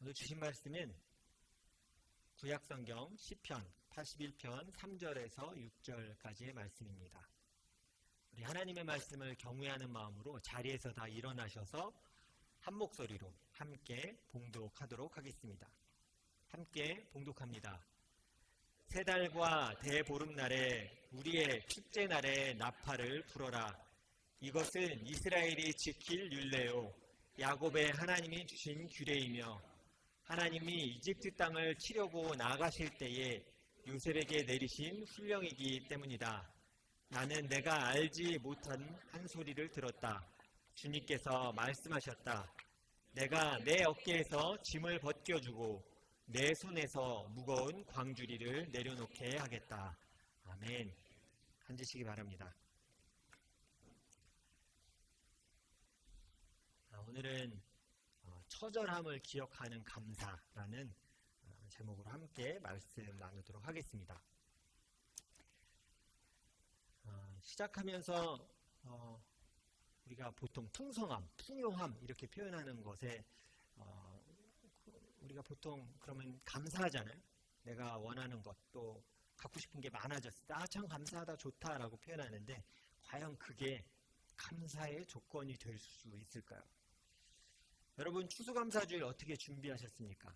오늘 주신 말씀은 구약성경 시편 81편 3절에서 6절까지의 말씀입니다. 우리 하나님의 말씀을 경외하는 마음으로 자리에서 다 일어나셔서 한 목소리로 함께 봉독하도록 하겠습니다. 함께 봉독합니다. 새 달과 대보름날에 우리의 축제날에 나팔을 불어라. 이것은 이스라엘이 지킬 율례요 야곱의 하나님이 주신 규례이며 하나님이 이집트 땅을 치려고 나가실 때에 요셉에게 내리신 훈령이기 때문이다. 나는 내가 알지 못한 한 소리를 들었다. 주님께서 말씀하셨다. 내가 내 어깨에서 짐을 벗겨주고 내 손에서 무거운 광주리를 내려놓게 하겠다. 아멘. 앉으시기 바랍니다. 오늘은 처절함을 기억하는 감사라는 제목으로 함께 말씀 나누도록 하겠습니다. 시작하면서 우리가 보통 풍성함, 풍요함 이렇게 표현하는 것에 우리가 보통 그러면 감사하잖아요. 내가 원하는 것, 또 갖고 싶은 게 많아졌을 때 참 감사하다, 좋다라고 표현하는데 과연 그게 감사의 조건이 될 수 있을까요? 여러분 추수감사주일 어떻게 준비하셨습니까?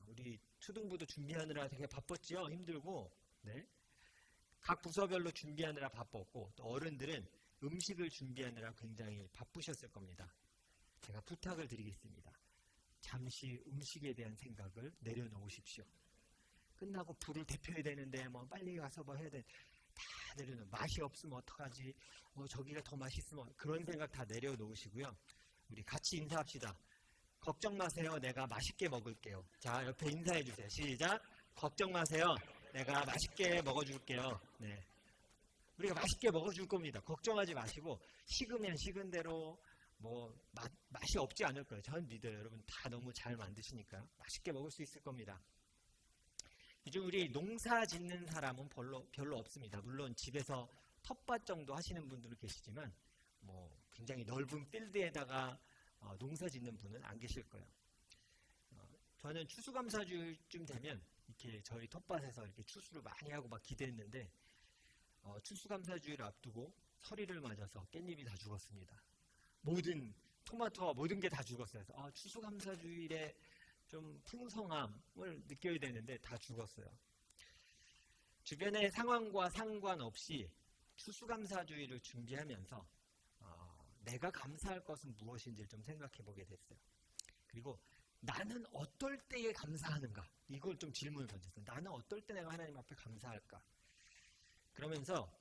우리 초등부도 준비하느라 되게 바빴죠? 힘들고 네? 각 부서별로 준비하느라 바빴고 또 어른들은 음식을 준비하느라 굉장히 바쁘셨을 겁니다. 제가 부탁을 드리겠습니다. 잠시 음식에 대한 생각을 내려놓으십시오. 끝나고 불을 데펴야 되는데 뭐 빨리 가서 뭐 해야 돼. 다 내려놓으면 맛이 없으면 어떡하지? 저기가 더 맛있으면 그런 생각 다 내려놓으시고요. 우리 같이 인사합시다. 걱정 마세요. 내가 맛있게 먹을게요. 자, 옆에 인사해 주세요. 시작. 걱정 마세요. 내가 맛있게 먹어줄게요. 네. 우리가 맛있게 먹어줄 겁니다. 걱정하지 마시고 식으면 식은 대로 뭐 맛이 없지 않을 거예요. 저는 믿어요. 여러분 다 너무 잘 만드시니까 맛있게 먹을 수 있을 겁니다. 요즘 우리 농사 짓는 사람은 별로 없습니다. 물론 집에서 텃밭 정도 하시는 분들은 계시지만 뭐 굉장히 넓은 필드에다가 농사 짓는 분은 안 계실 거예요. 저는 추수감사주일쯤 되면 이렇게 저희 텃밭에서 이렇게 추수를 많이 하고 막 기대했는데 추수감사주일 앞두고 서리를 맞아서 깻잎이 다 죽었습니다. 모든 토마토와 모든 게 다 죽었어요. 그래서 추수감사주일에 좀 풍성함을 느껴야 되는데 다 죽었어요. 주변의 상황과 상관없이 추수감사주일을 준비하면서 내가 감사할 것은 무엇인지를 좀 생각해 보게 됐어요. 그리고 나는 어떨 때에 감사하는가? 이걸 좀 질문을 던졌어요. 나는 어떨 때 내가 하나님 앞에 감사할까? 그러면서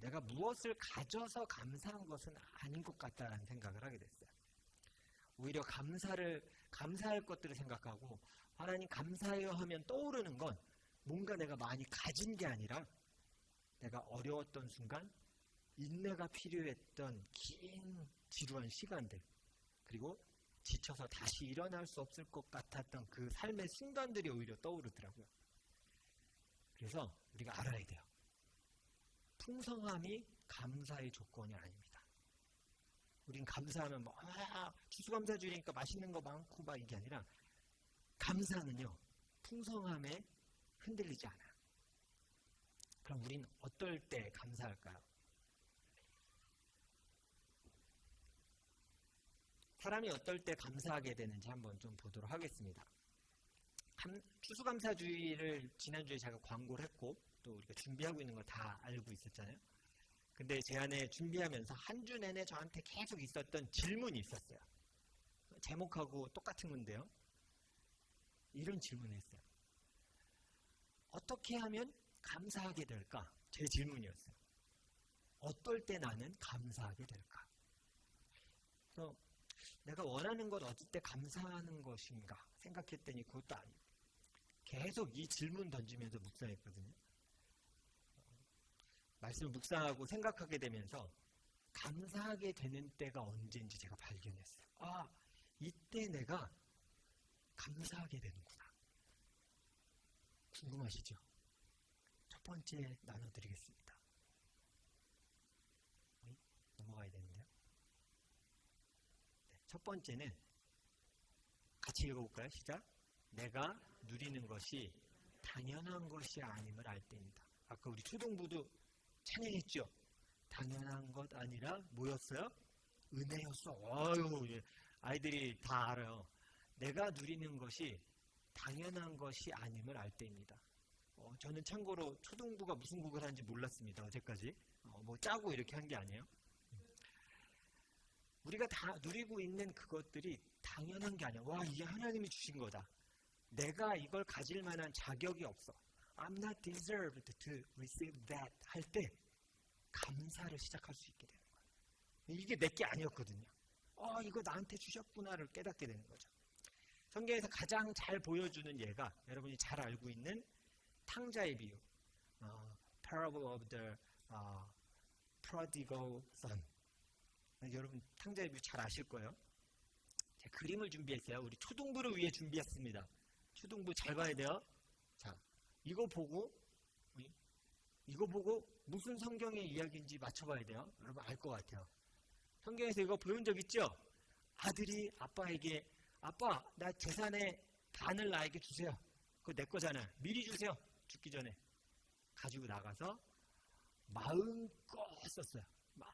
내가 무엇을 가져서 감사한 것은 아닌 것 같다라는 생각을 하게 됐어요. 오히려 감사할 것들을 생각하고 하나님 감사해요 하면 떠오르는 건 뭔가 내가 많이 가진 게 아니라 내가 어려웠던 순간 인내가 필요했던 긴 지루한 시간들 그리고 지쳐서 다시 일어날 수 없을 것 같았던 그 삶의 순간들이 오히려 떠오르더라고요. 그래서 우리가 알아야 돼요. 풍성함이 감사의 조건이 아닙니다. 우린 감사하면 추수감사주일이니까 맛있는 거 많고 막 이게 아니라 감사는요 풍성함에 흔들리지 않아요. 그럼 우린 어떨 때 감사할까요? 사람이 어떨 때 감사하게 되는지 한번 좀 보도록 하겠습니다. 추수감사주일을 지난주에 제가 광고를 했고 또 우리가 준비하고 있는 거 다 알고 있었잖아요. 근데 제 안에 준비하면서 한 주 내내 저한테 계속 있었던 질문이 있었어요. 제목하고 똑같은 건데요. 이런 질문을 했어요. 어떻게 하면 감사하게 될까? 제 질문이었어요. 어떨 때 나는 감사하게 될까? 그래서 내가 원하는 것 어떨 때 감사하는 것인가 생각했더니 그것도 아니에요. 계속 이 질문 던지면서 묵상했거든요. 말씀을 묵상하고 생각하게 되면서 감사하게 되는 때가 언제인지 제가 발견했어요. 이때 내가 감사하게 되는구나. 궁금하시죠? 첫 번째 나눠드리겠습니다. 넘어가야 되는데요. 첫 번째는 같이 읽어볼까요? 시작. 내가 누리는 것이 당연한 것이 아님을 알 때입니다. 아까 우리 초등부도 찬양했죠? 당연한 것 아니라 뭐였어요? 은혜였어. 아유, 아이들이 다 알아요. 내가 누리는 것이 당연한 것이 아님을 알 때입니다. 저는 참고로 초등부가 무슨 곡을 하는지 몰랐습니다. 어제까지. 뭐 짜고 이렇게 한 게 아니에요. 우리가 다 누리고 있는 그것들이 당연한 게 아니야. 와, 이게 하나님이 주신 거다. 내가 이걸 가질 만한 자격이 없어. I'm not deserved to receive that 할 때 감사를 시작할 수 있게 되는 거예요. 이게 내게 아니었거든요. 이거 나한테 주셨구나를 깨닫게 되는 거죠. 성경에서 가장 잘 보여주는 예가 여러분이 잘 알고 있는 탕자의 비유, Parable of the Prodigal Son. 여러분 탕자의 비유 잘 아실 거예요. 제가 그림을 준비했어요. 우리 초등부를 위해 준비했습니다. 초등부 잘 봐야 돼요. 자, 이거 보고 무슨 성경의 이야기인지 맞춰봐야 돼요. 여러분 알 것 같아요. 성경에서 이거 배운 적 있죠? 아들이 아빠에게 아빠, 나 재산의 반을 나에게 주세요. 그거 내 거잖아요. 미리 주세요. 죽기 전에. 가지고 나가서 마음껏 썼어요. 막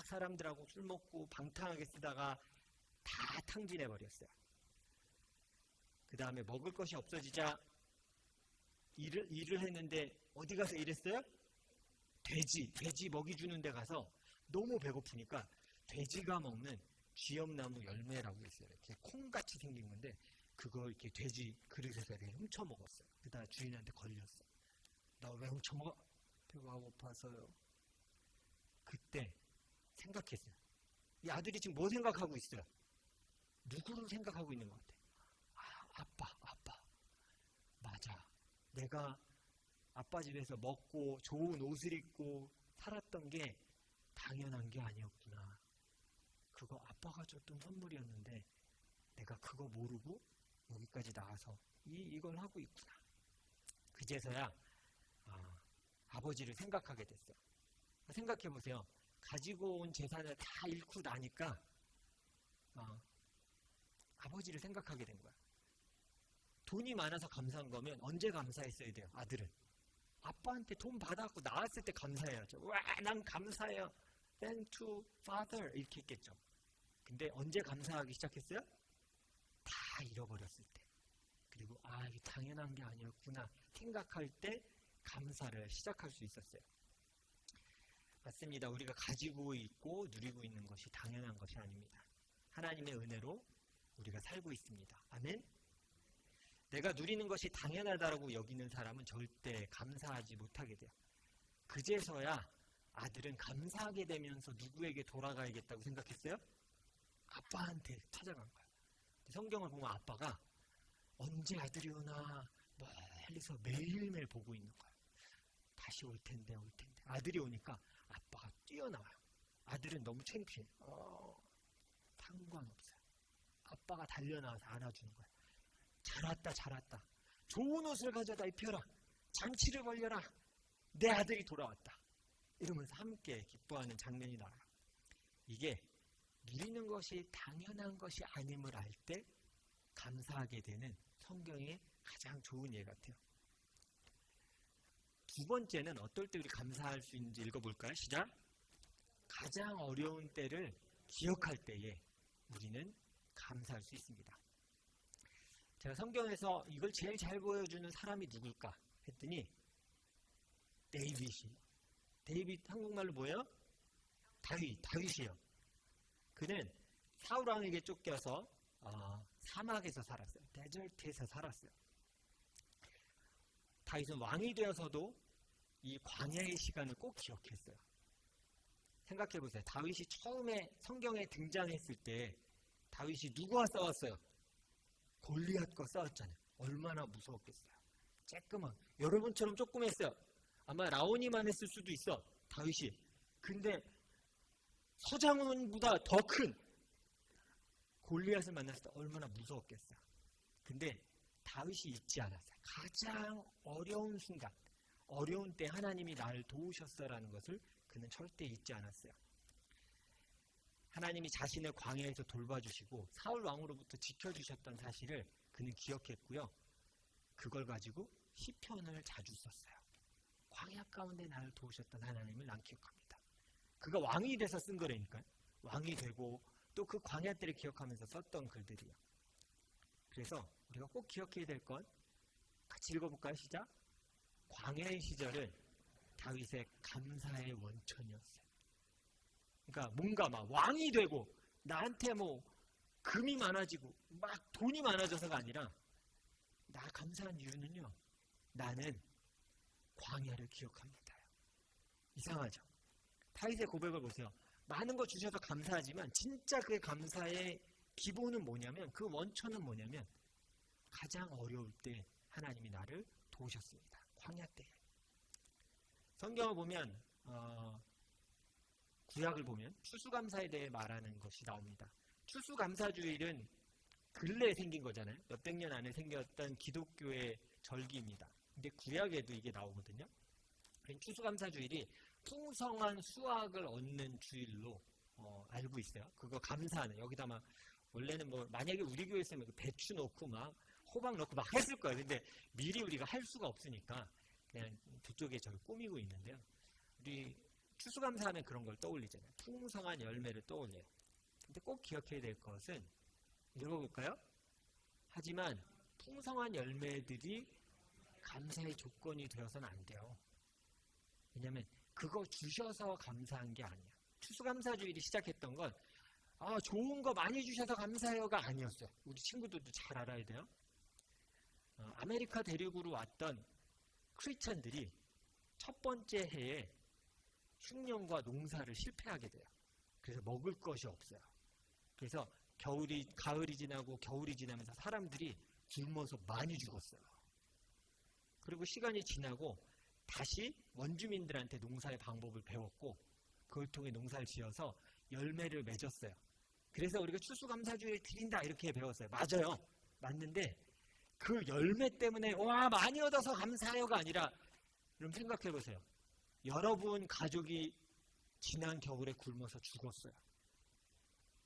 사람들하고 술 먹고 방탕하게 쓰다가 다 탕진해버렸어요. 그 다음에 먹을 것이 없어지자 일을 했는데 어디 가서 일했어요? 돼지 먹이 주는 데 가서 너무 배고프니까 돼지가 먹는 쥐엄나무 열매라고 있어요. 이렇게 콩같이 생긴 건데 그거 이렇게 돼지 그릇에서 이렇게 훔쳐 먹었어요. 그러다 주인한테 걸렸어. 나 왜 훔쳐 먹어? 배가 고파서요. 그때 생각했어요. 이 아들이 지금 뭐 생각하고 있어요? 누구를 생각하고 있는 것 같아? 아빠. 맞아. 내가 아빠 집에서 먹고 좋은 옷을 입고 살았던 게 당연한 게 아니었구나. 그거 아빠가 줬던 선물이었는데 내가 그거 모르고 여기까지 나와서 이걸 하고 있구나. 그제서야 아버지를 생각하게 됐어요. 생각해보세요. 가지고 온 재산을 다 잃고 나니까 아버지를 생각하게 된 거야. 돈이 많아서 감사한 거면 언제 감사했어야 돼요? 아들은. 아빠한테 돈 받아갖고 나왔을 때 감사해야죠. 와, 난 감사해요. Thank to father 이렇게 했겠죠. 근데 언제 감사하기 시작했어요? 다 잃어버렸을 때. 그리고 이게 당연한 게 아니었구나 생각할 때 감사를 시작할 수 있었어요. 맞습니다. 우리가 가지고 있고 누리고 있는 것이 당연한 것이 아닙니다. 하나님의 은혜로 우리가 살고 있습니다. 아멘? 내가 누리는 것이 당연하다고 여기는 사람은 절대 감사하지 못하게 돼요. 그제서야 아들은 감사하게 되면서 누구에게 돌아가야겠다고 생각했어요? 아빠한테 찾아간 거예요. 성경을 보면 아빠가 언제 아들이 오나 멀리서 매일매일 보고 있는 거예요. 다시 올 텐데. 아들이 오니까 아빠가 뛰어나와요. 아들은 너무 창피해. 상관없어요. 아빠가 달려나와서 안아주는 거예요. 잘 왔다. 좋은 옷을 가져다 입혀라. 잔치를 벌려라. 내 아들이 돌아왔다. 이러면서 함께 기뻐하는 장면이 나와요. 이게 누리는 것이 당연한 것이 아님을 알 때 감사하게 되는 성경의 가장 좋은 예 같아요. 두 번째는 어떨 때 우리 감사할 수 있는지 읽어볼까요? 시작. 가장 어려운 때를 기억할 때에 우리는 감사할 수 있습니다. 제가 성경에서 이걸 제일 잘 보여주는 사람이 누굴까 했더니 데이빗 한국말로 뭐예요? 다윗이에요. 그는 사울 왕에게 쫓겨서 사막에서 살았어요. 데절트에서 살았어요. 다윗은 왕이 되어서도 이 광야의 시간을 꼭 기억했어요. 생각해보세요. 다윗이 처음에 성경에 등장했을 때 다윗이 누구와 싸웠어요? 골리앗과 싸웠잖아요. 얼마나 무서웠겠어요. 쬐끄만 여러분처럼 조금 했어요. 아마 라온이만 했을 수도 있어. 다윗이. 근데 서장훈보다 더 큰 골리앗을 만났을 때 얼마나 무서웠겠어요. 근데 다윗이 잊지 않았어요. 가장 어려운 순간, 어려운 때 하나님이 나를 도우셨어라는 것을 그는 절대 잊지 않았어요. 하나님이 자신을 광야에서 돌봐주시고 사울 왕으로부터 지켜주셨던 사실을 그는 기억했고요. 그걸 가지고 시편을 자주 썼어요. 광야 가운데 나를 도우셨던 하나님을 난 기억합니다. 그가 왕이 돼서 쓴 거라니까요. 왕이 되고 또 그 광야 때를 기억하면서 썼던 글들이요. 그래서 우리가 꼭 기억해야 될 건 같이 읽어볼까요? 시작. 광야의 시절은 다윗의 감사의 원천이었어요. 그러니까 뭔가 막 왕이 되고 나한테 뭐 금이 많아지고 막 돈이 많아져서가 아니라 나 감사한 이유는요. 나는 광야를 기억합니다. 이상하죠? 다윗의 고백을 보세요. 많은 거 주셔서 감사하지만 진짜 그 감사의 기본은 뭐냐면 그 원천은 뭐냐면 가장 어려울 때 하나님이 나를 도우셨습니다. 광야 때. 성경을 보면 구약을 보면 추수감사에 대해 말하는 것이 나옵니다. 추수감사주일은 근래에 생긴 거잖아요. 몇백 년 안에 생겼던 기독교의 절기입니다. 근데 구약에도 이게 나오거든요. 추수감사주일이 풍성한 수확을 얻는 주일로 알고 있어요. 그거 감사하는 여기다 막 원래는 뭐 만약에 우리 교회였으면 배추 넣고 막 호박 넣고 막 했을 거예요. 근데 미리 우리가 할 수가 없으니까 그냥 저쪽에 저를 꾸미고 있는데요. 우리 추수감사하면 그런 걸 떠올리잖아요. 풍성한 열매를 떠올려요. 근데 꼭 기억해야 될 것은 읽어볼까요? 하지만 풍성한 열매들이 감사의 조건이 되어서는 안 돼요. 왜냐하면 그거 주셔서 감사한 게 아니에요. 추수감사주일이 시작했던 건 좋은 거 많이 주셔서 감사해요가 아니었어요. 우리 친구들도 잘 알아야 돼요. 아메리카 대륙으로 왔던 크리스천들이 첫 번째 해에 흉년과 농사를 실패하게 돼요. 그래서 먹을 것이 없어요. 그래서 가을이 지나고 겨울이 지나면서 사람들이 굶어서 많이 죽었어요. 그리고 시간이 지나고 다시 원주민들한테 농사의 방법을 배웠고 그걸 통해 농사를 지어서 열매를 맺었어요. 그래서 우리가 추수감사주일 드린다 이렇게 배웠어요. 맞아요. 맞는데 그 열매 때문에 와 많이 얻어서 감사해요가 아니라 여러분 생각해 보세요. 여러분 가족이 지난 겨울에 굶어서 죽었어요.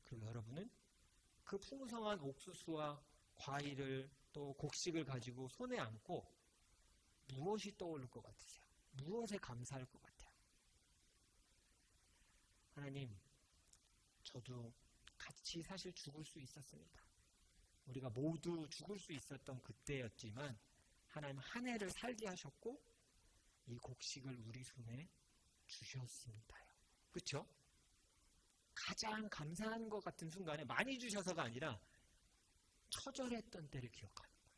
그리고 여러분은 그 풍성한 옥수수와 과일을 또 곡식을 가지고 손에 안고 무엇이 떠오를 것 같으세요? 무엇에 감사할 것 같아요? 하나님, 저도 같이 사실 죽을 수 있었습니다. 우리가 모두 죽을 수 있었던 그때였지만 하나님 한 해를 살게 하셨고 이 곡식을 우리 손에 주셨습니다요. 그렇죠? 가장 감사한 것 같은 순간에 많이 주셔서가 아니라 처절했던 때를 기억하는 거예요.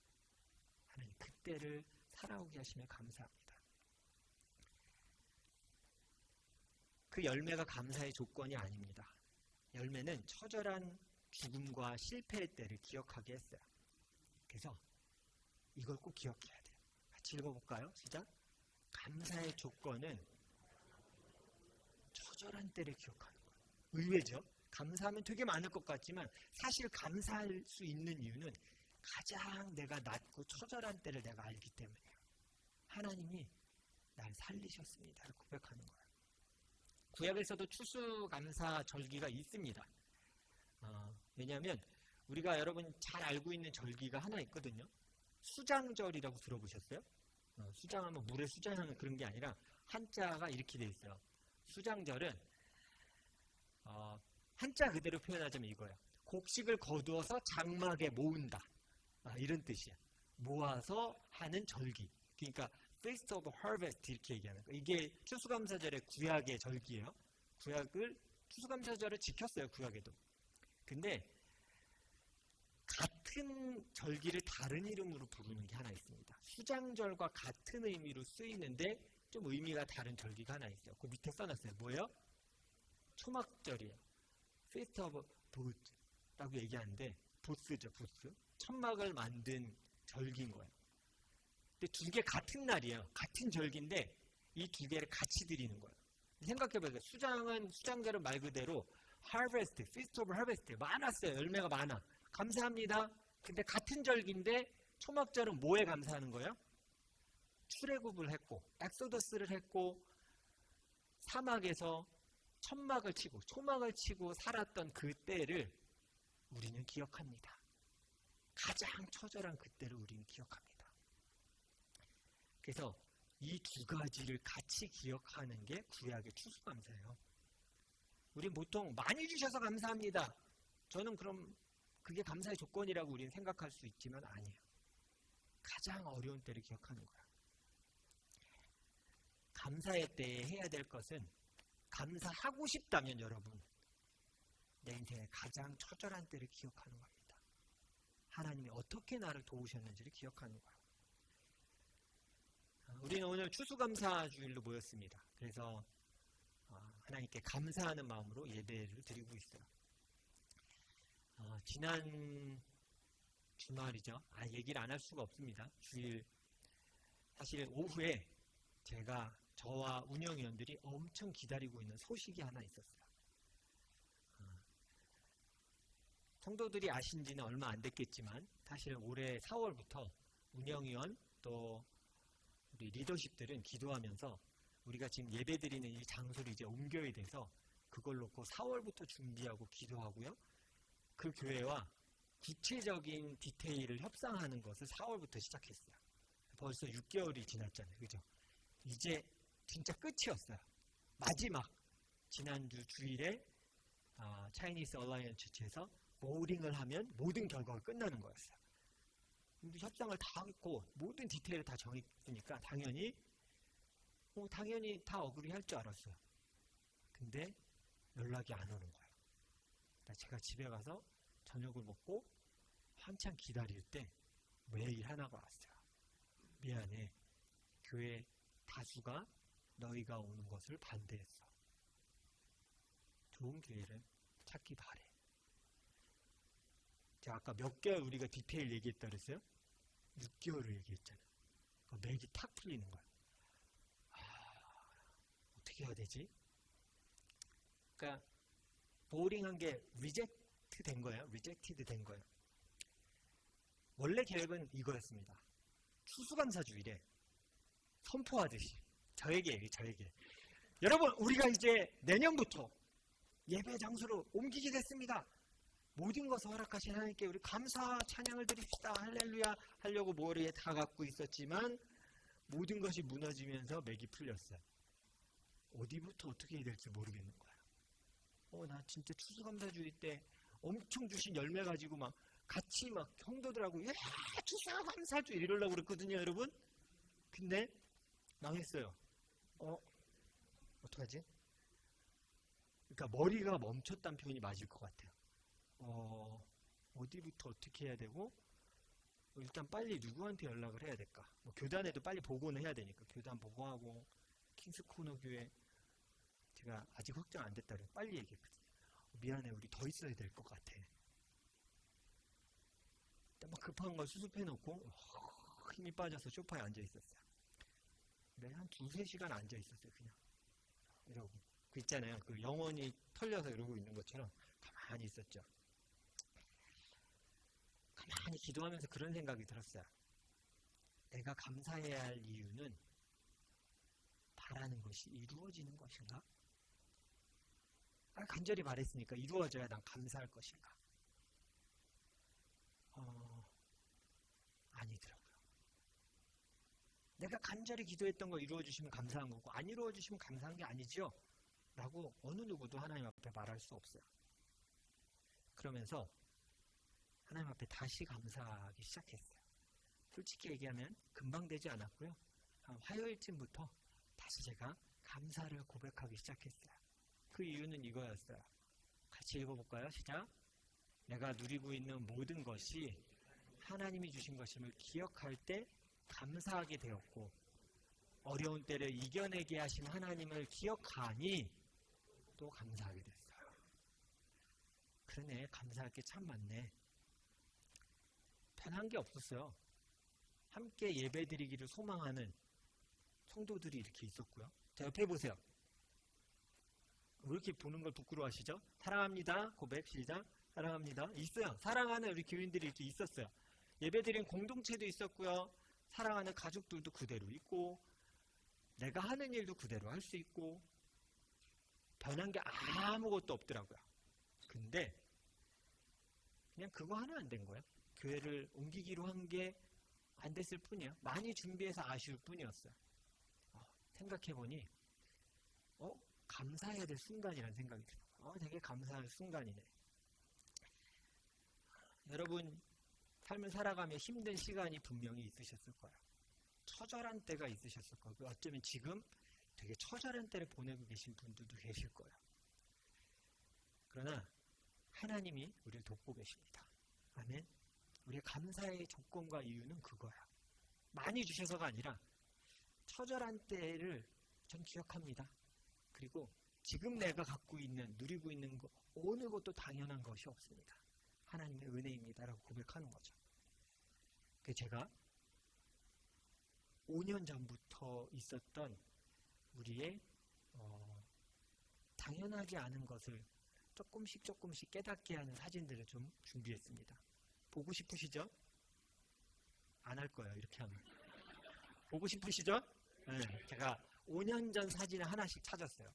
하나님 그때를 살아오게 하시며 감사합니다. 그 열매가 감사의 조건이 아닙니다. 열매는 처절한 죽음과 실패의 때를 기억하게 했어요. 그래서 이걸 꼭 기억해야 돼요. 같이 읽어볼까요? 시작. 감사의 조건은 처절한 때를 기억하는 거예요. 의외죠? 감사하면 되게 많을 것 같지만 사실 감사할 수 있는 이유는 가장 내가 낮고 처절한 때를 내가 알기 때문이에요. 하나님이 날 살리셨습니다를 고백하는 거예요. 구약에서도 추수감사 절기가 있습니다. 왜냐하면 우리가 여러분 잘 알고 있는 절기가 하나 있거든요. 수장절이라고 들어보셨어요? 수장하면 물에 수장하는 그런 게 아니라 한자가 이렇게 돼 있어요. 수장절은 한자 그대로 표현하자면 이거예요. 곡식을 거두어서 장막에 모은다. 이런 뜻이야. 모아서 하는 절기. 그러니까 Feast of Harvest 이렇게 얘기하는 거예요. 이게 추수감사절의 구약의 절기예요. 추수감사절을 지켰어요. 구약에도. 근데 같은 절기를 다른 이름으로 부르는 게 하나 있습니다. 수장절과 같은 의미로 쓰이는데 좀 의미가 다른 절기가 하나 있어요. 그 밑에 써놨어요. 뭐예요? 초막절이에요. Feast of Booth라고 얘기하는데 보스죠. 보스. 천막을 만든 절기인 거예요. 근데 두 개 같은 날이에요. 같은 절기인데 이 두 개를 같이 드리는 거예요. 생각해보세요. 수장절은 말 그대로 Harvest, Feast of Harvest 많았어요. 열매가 많아. 감사합니다. 근데 같은 절기인데 초막절은 뭐에 감사하는 거예요? 출애굽을 했고 엑소더스를 했고 사막에서 천막을 치고 초막을 치고 살았던 그 때를 우리는 기억합니다. 가장 처절한 그때를 우리는 기억합니다. 그래서 이 두 가지를 같이 기억하는 게 구약의 추수감사예요. 우린 보통 많이 주셔서 감사합니다. 저는 그럼 그게 감사의 조건이라고 우리는 생각할 수 있지만 아니에요. 가장 어려운 때를 기억하는 거야. 감사의 때에 해야 될 것은 감사하고 싶다면 여러분 내 인생의 가장 처절한 때를 기억하는 겁니다. 하나님이 어떻게 나를 도우셨는지를 기억하는 거예요. 우리는 오늘 추수감사주일로 모였습니다. 그래서 하나님께 감사하는 마음으로 예배를 드리고 있어요. 지난 주말이죠. 얘기를 안 할 수가 없습니다. 주일 사실 오후에 저와 운영위원들이 엄청 기다리고 있는 소식이 하나 있었어요. 성도들이 아신 지는 얼마 안 됐겠지만 사실 올해 4월부터 운영위원 또 우리 리더십들은 기도하면서 우리가 지금 예배드리는 이 장소를 이제 옮겨야 돼서 그걸 놓고 4월부터 준비하고 기도하고요. 그 교회와 구체적인 디테일을 협상하는 것을 4월부터 시작했어요. 벌써 6개월이 지났잖아요. 그죠? 이제 진짜 끝이었어요. 마지막 지난주 주일에 차이니스 얼라이언스 처치에서 모링을 하면 모든 결과가 끝나는 거였어요. 근데 협상을 다 했고 모든 디테일을 다 정했으니까 당연히 다 어그리 할 줄 알았어요. 근데 연락이 안 오는 거예요. 제가 집에 가서 저녁을 먹고 한참 기다릴 때 메일 하나가 왔어요. 미안해. 교회 다수가 너희가 오는 것을 반대했어. 좋은 교회를 찾기 바래. 제가 아까 몇 개월 우리가 디테일 얘기했다 그랬어요? 6개월을 얘기했잖아요. 맥이 탁 풀리는 거예요. 어떻게 해야 되지? 그러니까 보링한 게 리젝트 된 거예요. 리젝티드 된 거예요. 원래 계획은 이거였습니다. 추수감사주일에 선포하듯이 저에게 여러분 우리가 이제 내년부터 예배 장소로 옮기게 됐습니다. 모든 것을 허락하신 하나님께 우리 감사 찬양을 드립시다. 할렐루야 하려고 머리에 다 갖고 있었지만 모든 것이 무너지면서 맥이 풀렸어요. 어디부터 어떻게 해야 될지 모르겠는 거야. 나 진짜 추수감사주일 때 엄청 주신 열매 가지고 같이 성도들하고 추수감사주일 이러려고 그랬거든요, 여러분. 근데 망했어요. 어떡하지? 그러니까 머리가 멈췄다는 표현이 맞을 것 같아요. 어디부터 어떻게 해야 되고 일단 빨리 누구한테 연락을 해야 될까? 교단에도 빨리 보고는 해야 되니까 교단 보고하고 킹스코너 교회 제가 아직 확정 안 됐다 그래서 빨리 얘기했거든요. 미안해, 우리 더 있어야 될 것 같아. 일단 급한 걸 수습해 놓고 힘이 빠져서 소파에 앉아 있었어요. 네, 한 2-3시간 앉아 있었어요. 그냥 이러고 그 있잖아요. 그 영혼이 털려서 이러고 있는 것처럼 가만히 있었죠. 가만히 기도하면서 그런 생각이 들었어요. 내가 감사해야 할 이유는 바라는 것이 이루어지는 것인가? 간절히 바랬으니까 이루어져야 난 감사할 것인가? 아니더라고요. 내가 간절히 기도했던 거 이루어주시면 감사한 거고 안 이루어주시면 감사한 게 아니죠? 라고 어느 누구도 하나님 앞에 말할 수 없어요. 그러면서 하나님 앞에 다시 감사하기 시작했어요. 솔직히 얘기하면 금방 되지 않았고요. 화요일쯤부터 다시 제가 감사를 고백하기 시작했어요. 그 이유는 이거였어요. 같이 읽어볼까요? 시작. 내가 누리고 있는 모든 것이 하나님이 주신 것임을 기억할 때 감사하게 되었고 어려운 때를 이겨내게 하신 하나님을 기억하니 또 감사하게 됐어요. 그러네, 감사할 게 참 많네. 편한 게 없었어요. 함께 예배드리기를 소망하는 성도들이 이렇게 있었고요. 자, 옆에 보세요. 왜 이렇게 보는 걸 부끄러워하시죠? 사랑합니다. 고백 시작. 사랑합니다. 있어요. 사랑하는 우리 교인들이 이렇게 있었어요. 예배드린 공동체도 있었고요. 사랑하는 가족들도 그대로 있고 내가 하는 일도 그대로 할 수 있고 변한 게 아무것도 없더라고요. 근데 그냥 그거 하나 안 된 거예요. 교회를 옮기기로 한 게 안 됐을 뿐이에요. 많이 준비해서 아쉬울 뿐이었어요. 생각해보니 감사해야 될 순간이라는 생각이 들어요. 되게 감사할 순간이네. 여러분 삶을 살아가며 힘든 시간이 분명히 있으셨을 거예요. 처절한 때가 있으셨을 거고 어쩌면 지금 되게 처절한 때를 보내고 계신 분들도 계실 거예요. 그러나 하나님이 우리를 돕고 계십니다. 아멘. 우리의 감사의 조건과 이유는 그거야. 많이 주셔서가 아니라 처절한 때를 전 기억합니다. 그리고 지금 내가 갖고 있는, 누리고 있는 것 어느 것도 당연한 것이 없습니다. 하나님의 은혜입니다라고 고백하는 거죠. 제가 5년 전부터 있었던 우리의 당연하지 않은 것을 조금씩 깨닫게 하는 사진들을 좀 준비했습니다. 보고 싶으시죠? 안 할 거예요, 이렇게 하면. 보고 싶으시죠? 네, 제가 5년 전 사진을 하나씩 찾았어요.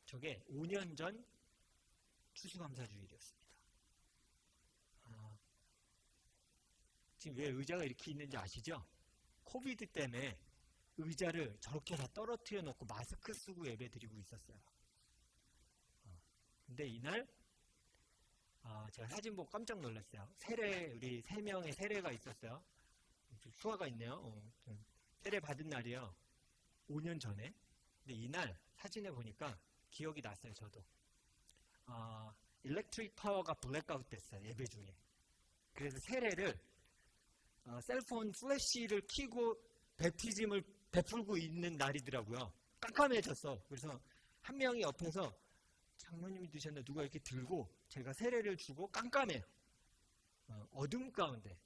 저게 5년 전 추수감사주일이었습니다. 지금 왜 의자가 이렇게 있는지 아시죠? 코비드 때문에 의자를 저렇게 다 떨어뜨려 놓고 마스크 쓰고 예배 드리고 있었어요. 근데 이날 제가 사진 보고 깜짝 놀랐어요. 우리 3명의 세례가 있었어요. 수화가 있네요. 세례 받은 날이요. 5년 전에. 근데 이날 사진에 보니까 기억이 났어요, 저도. 일렉트릭 파워가 블랙아웃 됐어요, 예배 중에. 그래서 세례를 셀폰 플래시를 켜고 배티즘을 베풀고 있는 날이더라고요. 깜깜해졌어. 그래서 한 명이 옆에서 장로님이 드셨는데 누가 이렇게 들고 제가 세례를 주고 깜깜해요. 어둠 가운데.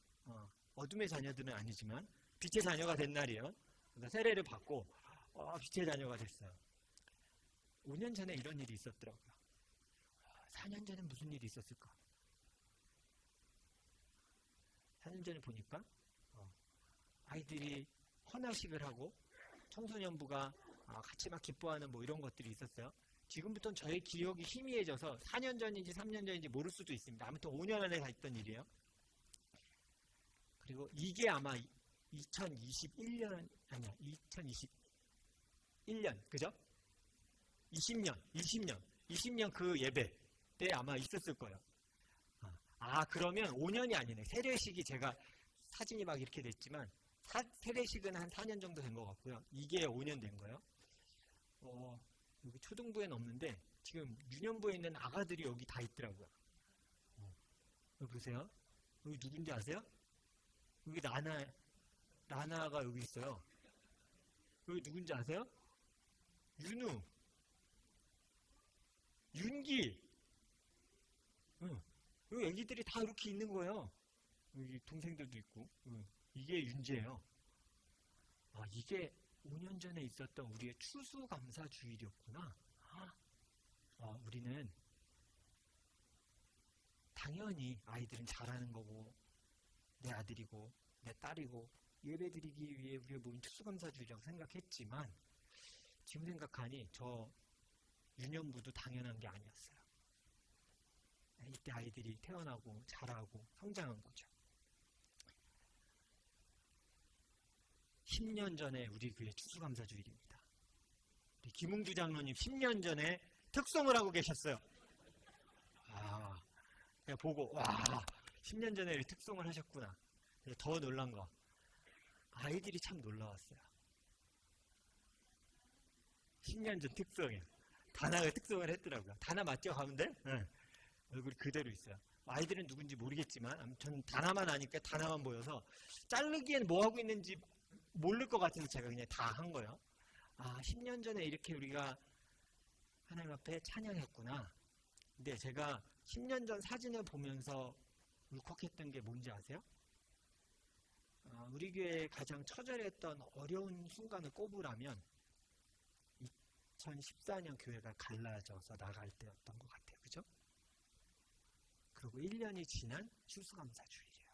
어둠의 자녀들은 아니지만 빛의 자녀가 된 날이에요. 그래서 세례를 받고 빛의 자녀가 됐어요. 5년 전에 이런 일이 있었더라고요. 4년 전에 무슨 일이 있었을까? 4년 전에 보니까 아이들이 헌화식을 하고 청소년부가 같이 막 기뻐하는 뭐 이런 것들이 있었어요. 지금부터는 저의 기억이 희미해져서 4년 전인지 3년 전인지 모를 수도 있습니다. 아무튼 5년 안에 다 있던 일이에요. 그리고 이게 아마 2021년 아니야 2021년 그죠? 20년 그 예배 때 아마 있었을 거예요. 그러면 5년이 아니네. 세례식이 제가 사진이 막 이렇게 됐지만 세례식은 한 4년 정도 된 것 같고요. 이게 5년 된 거예요. 여기 초등부에는 없는데 지금 유년부에 있는 아가들이 여기 다 있더라고요. 여기 보세요. 여기 누군지 아세요? 여기 나나가 여기 있어요. 여기 누군지 아세요? 윤우, 윤기. 여기 애기들이 다 이렇게 있는 거예요. 여기 동생들도 있고. 이게 윤재예요. 이게 5년 전에 있었던 우리의 추수감사주일이었구나. 우리는 당연히 아이들은 잘하는 거고 내 아들이고 내 딸이고 예배드리기 위해 우리가 모인 추수감사주일이라고 생각했지만 지금 생각하니 저 유년부도 당연한 게 아니었어요. 이때 아이들이 태어나고 자라고 성장한 거죠. 10년 전에 우리 교회 추수감사주일입니다. 우리 김웅주 장로님 10년 전에 특송을 하고 계셨어요. 그냥 보고 10년 전에 우리 특송을 하셨구나. 더 놀란 거 아이들이 참 놀라웠어요. 10년 전 특송에 다나가 특송을 했더라고요. 다나 맞죠? 가운데? 네. 얼굴이 그대로 있어요. 아이들은 누군지 모르겠지만 아무튼 다나만 아니까 다나만 보여서 자르기엔 뭐 하고 있는지 모를 것 같아서 제가 그냥 다 한 거예요. 10년 전에 이렇게 우리가 하나님 앞에 찬양했구나. 근데 제가 10년 전 사진을 보면서 울컥했던 게 뭔지 아세요? 우리 교회에 가장 처절했던 어려운 순간을 꼽으라면 2014년 교회가 갈라져서 나갈 때였던 것 같아요. 그죠? 그리고 1년이 지난 추수감사주일이에요.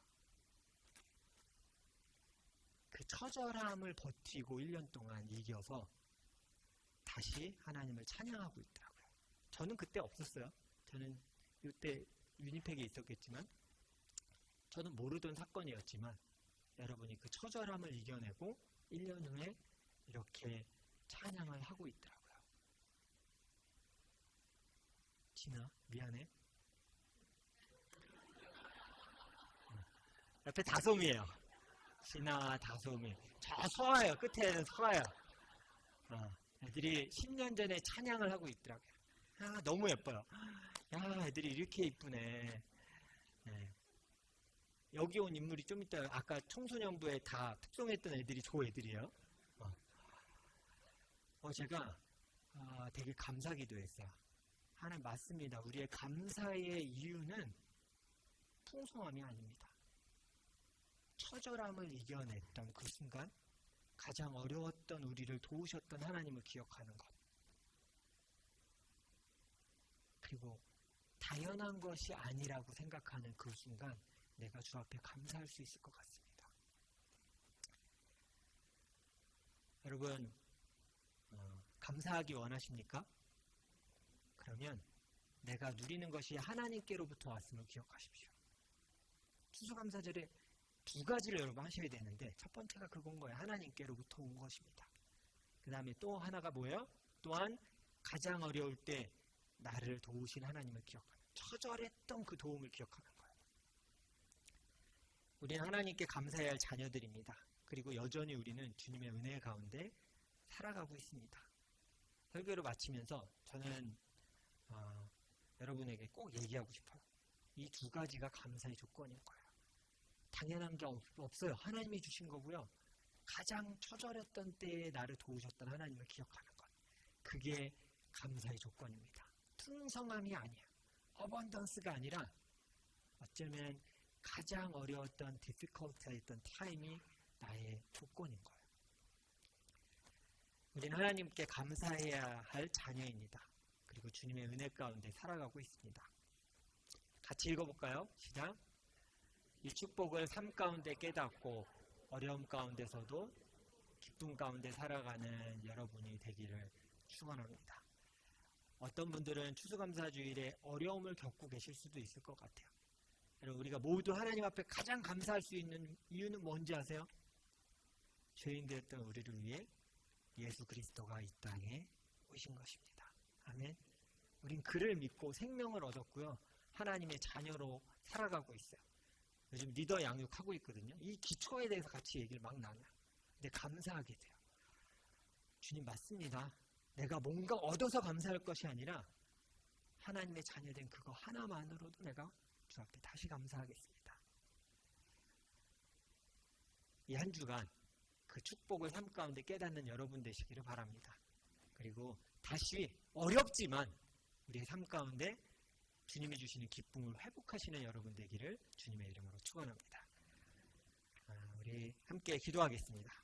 그 처절함을 버티고 1년 동안 이겨서 다시 하나님을 찬양하고 있더라고요. 저는 그때 없었어요. 저는 이때 위니펙에 있었겠지만 저는 모르던 사건이었지만 여러분이 그 처절함을 이겨내고 1년 후에 이렇게 찬양을 하고 있더라고요. 진아, 미안해. 옆에 다솜이에요. 진아, 다솜이. 저 서와요. 끝에는 서와요. 애들이 10년 전에 찬양을 하고 있더라고요. 아, 너무 예뻐요. 야, 애들이 이렇게 이쁘네. 네. 여기 온 인물이 좀 이따 아까 청소년부에 다 특송했던 애들이 저 애들이에요. 제가 되게 감사기도 했어요. 하나님 맞습니다. 우리의 감사의 이유는 풍성함이 아닙니다. 처절함을 이겨냈던 그 순간 가장 어려웠던 우리를 도우셨던 하나님을 기억하는 것. 그리고 당연한 것이 아니라고 생각하는 그 순간 내가 주 앞에 감사할 수 있을 것 같습니다. 여러분 감사하기 원하십니까? 그러면 내가 누리는 것이 하나님께로부터 왔음을 기억하십시오. 추수감사절에 두 가지를 여러분 하셔야 되는데 첫 번째가 그건 거예요. 하나님께로부터 온 것입니다. 그 다음에 또 하나가 뭐예요? 또한 가장 어려울 때 나를 도우신 하나님을 기억하는, 처절했던 그 도움을 기억하는 거예요. 우리는 하나님께 감사해야 할 자녀들입니다. 그리고 여전히 우리는 주님의 은혜 가운데 살아가고 있습니다. 설교를 마치면서 저는 여러분에게 꼭 얘기하고 싶어요. 이 두 가지가 감사의 조건인 거예요. 당연한 게 없어요. 하나님이 주신 거고요. 가장 처절했던 때에 나를 도우셨던 하나님을 기억하는 것. 그게 감사의 조건입니다. 풍성함이 아니야. 어번던스가 아니라 어쩌면 가장 어려웠던 디피컬트했던 타임이 나의 조건인 거예요. 우리는 하나님께 감사해야 할 자녀입니다. 그리고 주님의 은혜 가운데 살아가고 있습니다. 같이 읽어볼까요? 시작. 이 축복을 삶 가운데 깨닫고 어려움 가운데서도 기쁨 가운데 살아가는 여러분이 되기를 축원합니다. 어떤 분들은 추수감사주일에 어려움을 겪고 계실 수도 있을 것 같아요. 여러분 우리가 모두 하나님 앞에 가장 감사할 수 있는 이유는 뭔지 아세요? 죄인되었던 우리를 위해 예수 그리스도가 이 땅에 오신 것입니다. 아멘. 우린 그를 믿고 생명을 얻었고요. 하나님의 자녀로 살아가고 있어요. 요즘 리더 양육하고 있거든요. 이 기초에 대해서 같이 얘기를 막 나눠요. 근데 감사하게 돼요. 주님 맞습니다. 내가 뭔가 얻어서 감사할 것이 아니라 하나님의 자녀된 그거 하나만으로도 내가 주 앞에 다시 감사하겠습니다. 이 한 주간 그 축복을 삶 가운데 깨닫는 여러분 되시기를 바랍니다. 그리고 다시 어렵지만 우리의 삶 가운데 주님이 주시는 기쁨을 회복하시는 여러분 되기를 주님의 이름으로 축원합니다. 우리 함께 기도하겠습니다.